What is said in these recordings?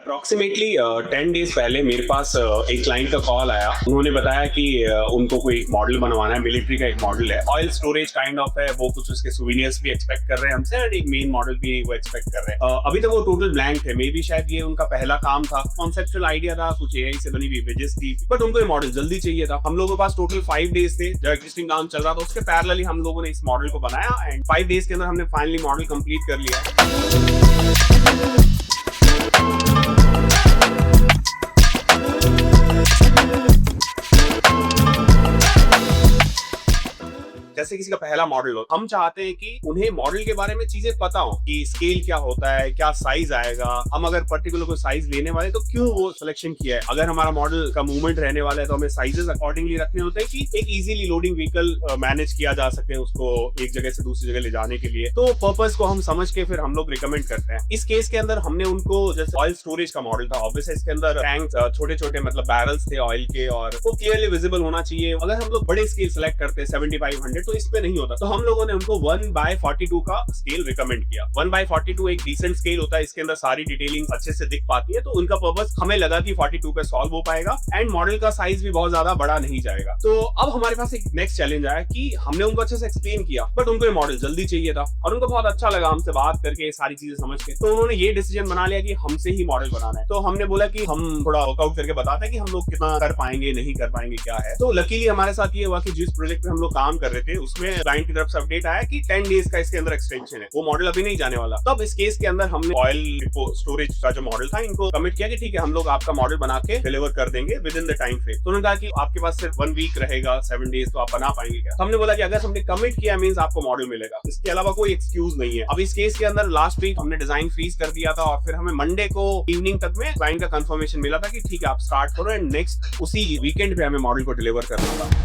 Approximately 10 days पहले मेरे पास एक क्लाइंट का कॉल आया। उन्होंने बताया कि उनको कोई एक मॉडल बनवाना है, मिलिट्री का एक मॉडल है, ऑयल स्टोरेज काइंड ऑफ है, वो कुछ उसके सुवेनियर्स भी एक्सपेक्ट कर रहे हैं हमसे और एक मेन मॉडल भी वो एक्सपेक्ट कर रहे हैं। अभी तक वो टोटल ब्लैंक है, मे बी शायद ये उनका पहला काम था, कॉन्सेप्चुअल आइडिया था, कुछ एआई से बनी हुई इमेजेस थी, बट उनको ये मॉडल जल्दी चाहिए था। हम लोगों के पास टोटल 5 डेज थे, जो एग्जिस्टिंग काम चल रहा था उसके पैरेलली हम लोगों ने इस मॉडल को बनाया एंड 5 डेज के अंदर हमने फाइनली मॉडल कंप्लीट कर लिया है। जैसे किसी का पहला मॉडल हो, हम चाहते हैं कि उन्हें मॉडल के बारे में चीजें पता हो कि स्केल क्या होता है, क्या साइज आएगा, हम अगर पर्टिकुलर कोई साइज लेने वाले तो क्यों वो सिलेक्शन किया है, अगर हमारा मॉडल का मूवमेंट रहने वाला है तो हमें साइजेस अकॉर्डिंगली रखने होते हैं कि एक इजीली लोडिंग व्हीकल मैनेज किया जा सके उसको एक जगह से दूसरी जगह ले जाने के लिए। तो पर्पस को हम समझ के फिर हम लोग रिकमेंड करते हैं। इस केस के अंदर हमने उनको, जैसे ऑयल स्टोरेज का मॉडल था, ऑब्वियसली इसके अंदर टैंक छोटे छोटे मतलब बैरल्स थे ऑयल के और वो क्लियरली विजिबल होना चाहिए। अगर हम लोग बड़े स्केल सेलेक्ट करते हैं 7500 तो इसमें नहीं होता, तो हम लोगों ने उनको 1/42 का स्केल रिकमेंड किया। 1/42 एक डिसेंट स्केल होता है, इसके अंदर सारी डिटेलिंग अच्छे से दिख पाती है, तो उनका पर्पस हमें लगा कि 42 पे सॉल्व हो पाएगा एंड मॉडल का साइज भी बहुत ज्यादा बड़ा नहीं जाएगा। तो अब हमारे पास एक नेक्स्ट चैलेंज आया कि हमने उनको अच्छे से एक्सप्लेन किया, बट उनको ये मॉडल जल्दी चाहिए था और उनको बहुत अच्छा लगा हमसे बात करके सारी चीजें समझ के, तो उन्होंने ये डिसीजन बना लिया कि हमसे ही मॉडल बनाना है। तो हमने बोला कि हम थोड़ा वर्कआउट करके बताते हैं कि हम लोग कितना कर पाएंगे, नहीं कर पाएंगे, क्या है। तो लकीली हमारे साथ ये हुआ कि जिस प्रोजेक्ट पे हम लोग काम कर रहे थे उसमें क्लाइंट की तरफ से अपडेट आया कि 10 डेज का इसके अंदर एक्सटेंशन है, वो मॉडल अभी नहीं जाने वाला। तब इस केस के अंदर हमने ऑयल स्टोरेज का जो मॉडल था इनको कमिट किया कि ठीक है, हम लोग आपका मॉडल बना के डिलीवर कर देंगे with in the time frame. तो उन्होंने कहा कि आपके पास सिर्फ 1 वीक रहेगा, 7 डेज, तो आप बना पाएंगे क्या? तो हमने बोला कि अगर हमने कमिट किया मींस आपको मॉडल मिलेगा, इसके अलावा कोई एक्सक्यूज नहीं है। अब इस केस के अंदर लास्ट वीक हमने डिजाइन फ्रीज कर दिया था और फिर हमें मंडे को इवनिंग तक में क्लाइंट का कंफर्मेशन मिला था कि ठीक है आप स्टार्ट करो एंड नेक्स्ट उसी वीकेंड पे हमें मॉडल को डिलीवर करना था।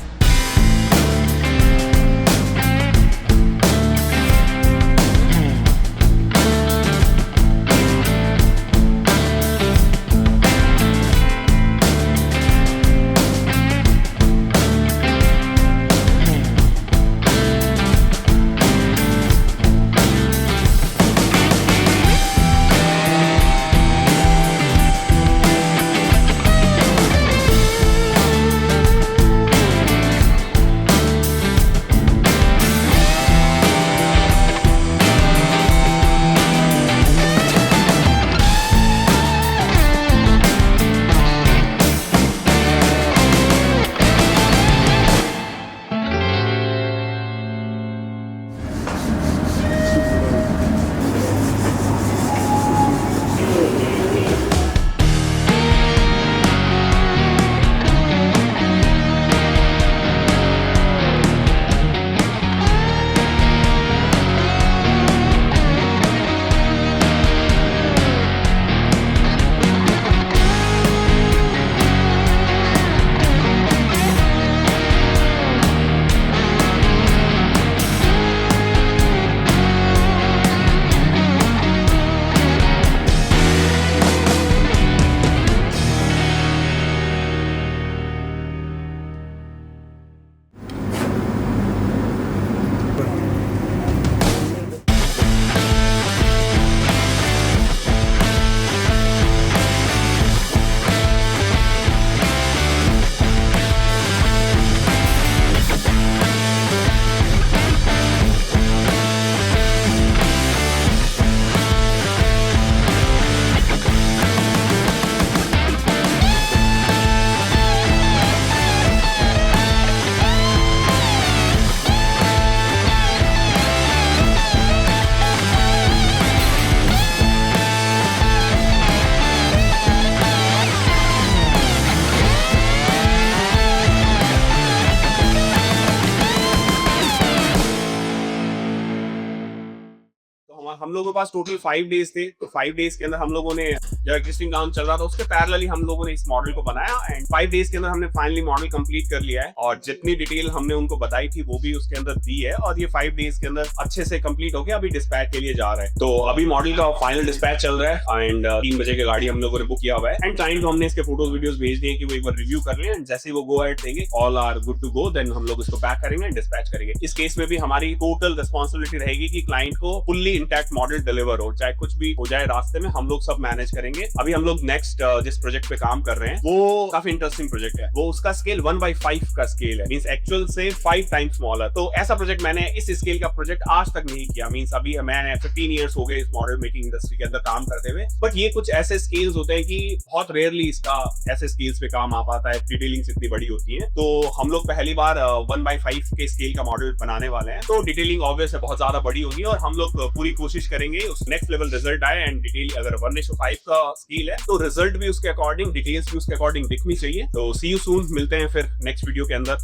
हम लोगों के पास टोटल 5 डेज थे, तो 5 डेज के अंदर हम लोगों ने जो एग्जिस्टिंग काम चल रहा था उसके पैरेलली हम लोगों ने इस मॉडल को बनाया एंड 5 डेज के अंदर हमने फाइनली मॉडल कंप्लीट कर लिया है और जितनी डिटेल हमने उनको बताई थी वो भी उसके अंदर दी है और ये 5 डेज के अंदर अच्छे से कंप्लीट हो गया। अभी डिस्पैच के लिए जा रहा है, तो अभी मॉडल का फाइनल डिस्पैच चल रहा है एंड 3 बजे की गाड़ी हम लोगों ने बुक किया हुआ है एंड क्लाइंट को हमने इसके फोटोज वीडियोस भेज दिए कि वो एक बार रिव्यू कर लें एंड जैसे ही वो गो अहेड देंगे, all are good to go, then हम लोग इसको पैक करेंगे एंड डिस्पैच करेंगे। इस केस में भी हमारी टोटल रिस्पॉन्सिबिलिटी रहेगी कि क्लाइंट को fully intact perfect model deliver हो, चाहे कुछ भी हो जाए रास्ते में, हम लोग सब मैनेज करेंगे। अभी हम लोग नेक्स्ट जिस प्रोजेक्ट पे काम कर रहे हैं वो काफी इंटरेस्टिंग प्रोजेक्ट है। वो उसका स्केल 1/5 का स्केल है, मींस एक्चुअल से 5 टाइम्स स्मॉलर। तो ऐसा प्रोजेक्ट मैंने इस स्केल का प्रोजेक्ट आज तक नहीं किया। मींस अभी मैंने 15 इयर्स हो गए इस मॉडल मेकिंग इंडस्ट्री के अंदर काम करते हुए, बट ये कुछ ऐसे स्केल्स होते हैं कि बहुत रेयरली इसका ऐसे स्केल्स पे काम आ पाता है, डिटेलिंग्स इतनी बड़ी होती है। तो हम लोग पहली बार 1/5 के स्केल का मॉडल बनाने वाले हैं, तो डिटेलिंग ऑब्वियस है बहुत ज्यादा बड़ी होगी और हम लोग पूरी कोशिश करेंगे उस नेक्स्ट लेवल रिजल्ट आए। एंड डिटेल अगर 1:5 का स्केल है तो रिजल्ट भी उसके अकॉर्डिंग, डिटेल्स भी उसके अकॉर्डिंग दिखनी चाहिए। तो सी यू सून, मिलते हैं फिर नेक्स्ट वीडियो के अंदर।